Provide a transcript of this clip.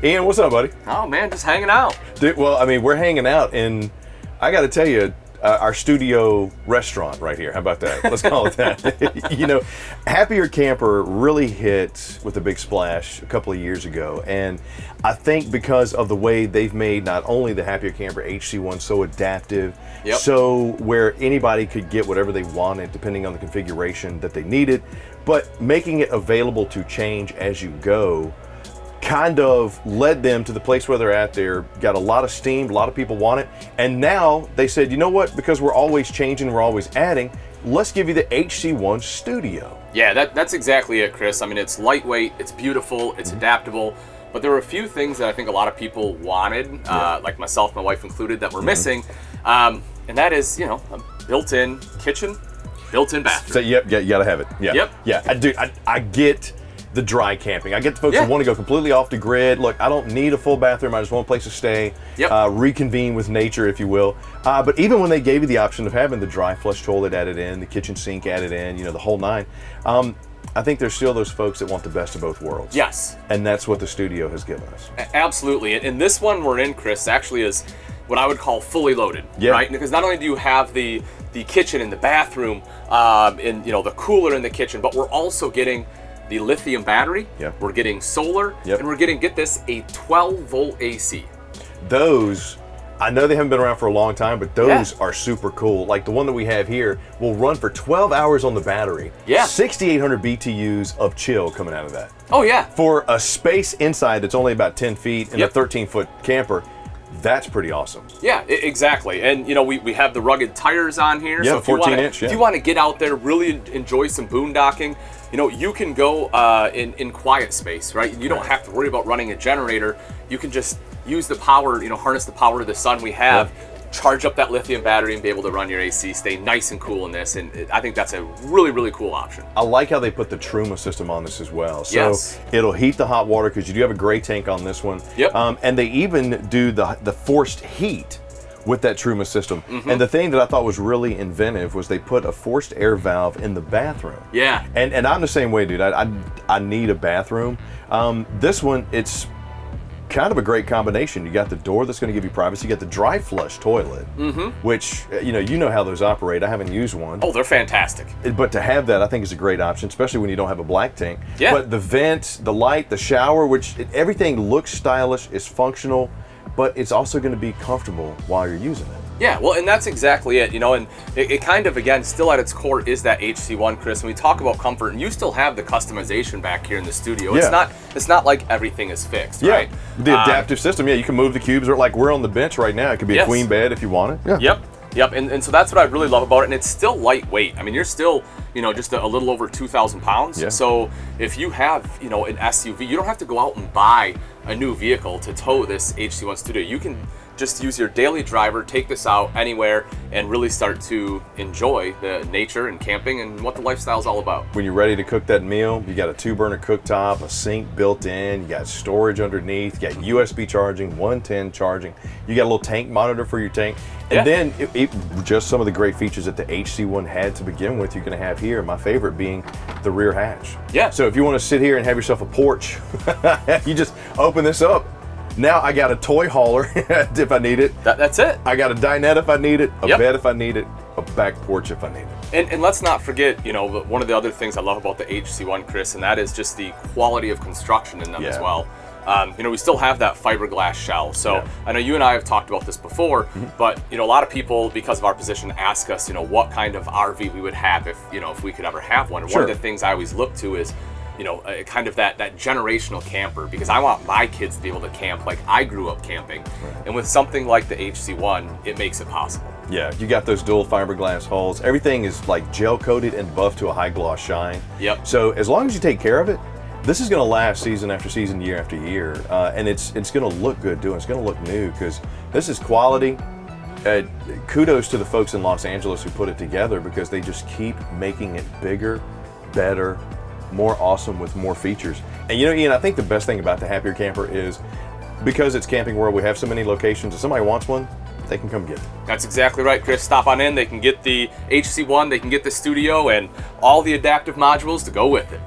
Ian, what's up, buddy? Oh man, just hanging out. Dude, well, I mean, we're hanging out in, I got to tell you, our studio restaurant right here. How about that? Let's call it that. You know, Happier Camper really hit with a big splash a couple of years ago. And I think because of the way they've made not only the Happier Camper HC1 so adaptive, so where anybody could get whatever they wanted depending on the configuration that they needed, but making it available to change as you go, kind of led them to the place where they're at. They're got a lot of steam, a lot of people want it, and now they said, you know what, because we're always changing, we're always adding, let's give you the HC1 Studio. Yeah, that's exactly it, Chris. I mean, it's lightweight, it's beautiful, it's adaptable, but there were a few things that I think a lot of people wanted, like myself, my wife included, that were missing, and that is, you know, a built-in kitchen, built-in bathroom. So, you gotta have it. Yeah, I get the dry camping. I get the folks who want to go completely off the grid. Look, I don't need a full bathroom. I just want a place to stay, reconvene with nature, if you will. But even when they gave you the option of having the dry flush toilet added in, the kitchen sink added in, you know, the whole nine, I think there's still those folks that want the best of both worlds. Yes. And that's what the Studio has given us. Absolutely. And this one we're in, Chris, actually is what I would call fully loaded, right? Because not only do you have the kitchen and the bathroom, and, you know, the cooler in the kitchen, but we're also getting the lithium battery, we're getting solar, and we're getting, get this, a 12-volt AC. Those, I know they haven't been around for a long time, but those are super cool. Like the one that we have here will run for 12 hours on the battery. 6,800 BTUs of chill coming out of that. Oh yeah. For a space inside that's only about 10 feet in a 13-foot camper, that's pretty awesome. Yeah, exactly. And you know, we have the rugged tires on here. Yeah, so if 14-inch. If you want to get out there, really enjoy some boondocking, you know, you can go in quiet space, right? You don't have to worry about running a generator. You can just use the power, you know, harness the power of the sun we have, charge up that lithium battery and be able to run your AC, stay nice and cool in this. And I think that's a really, really cool option. I like how they put the Truma system on this as well. So it'll heat the hot water, because you do have a gray tank on this one. And they even do the forced heat with that Truma system. And the thing that I thought was really inventive was they put a forced air valve in the bathroom. And I'm the same way, dude. I need a bathroom. This one, it's kind of a great combination. You got the door that's going to give you privacy. You got the dry flush toilet, which, you know how those operate. I haven't used one. Oh, they're fantastic. But to have that, I think, is a great option, especially when you don't have a black tank. But the vent, the light, the shower, which everything looks stylish, is functional, but it's also going to be comfortable while you're using it. Yeah, well, and that's exactly it, you know, and it kind of, again, still at its core is that HC1, Chris, and we talk about comfort, and you still have the customization back here in the studio. It's not like everything is fixed, right? The adaptive system, you can move the cubes, or like we're on the bench right now, it could be a queen bed if you want it. Yep, and so that's what I really love about it, and it's still lightweight. I mean, you're still, you know, just a little over 2,000 pounds. So if you have, you know, an SUV, you don't have to go out and buy a new vehicle to tow this HC1 Studio. You can just use your daily driver, take this out anywhere, and really start to enjoy the nature and camping and what the lifestyle is all about. When you're ready to cook that meal, you got a 2-burner cooktop, a sink built in, you got storage underneath, you got USB charging, 110 charging, you got a little tank monitor for your tank, and then just some of the great features that the HC1 had to begin with, you're going to have here. My favorite being the rear hatch. So if you want to sit here and have yourself a porch, you just open this up. Now I got a toy hauler if I need it. That's it. I got a dinette if I need it, a bed if I need it, a back porch if I need it. And let's not forget, you know, one of the other things I love about the HC1, Chris, and that is just the quality of construction in them as well. You know, we still have that fiberglass shell. So I know you and I have talked about this before, but, you know, a lot of people, because of our position, ask us, you know, what kind of RV we would have if, you know, if we could ever have one. And one of the things I always look to is, you know, kind of that generational camper, because I want my kids to be able to camp like I grew up camping. And with something like the HC1, it makes it possible. Yeah, you got those dual fiberglass hulls. Everything is like gel coated and buffed to a high gloss shine. So as long as you take care of it, this is going to last season after season, year after year, and it's going to look good doing. It's going to look new, because this is quality. Kudos to the folks in Los Angeles who put it together, because they just keep making it bigger, better, more awesome with more features. And you know, Ian, I think the best thing about the Happier Camper is, because it's Camping World, we have so many locations. If somebody wants one, they can come get it. That's exactly right, Chris. Stop on in. They can get the HC1, they can get the Studio, and all the adaptive modules to go with it.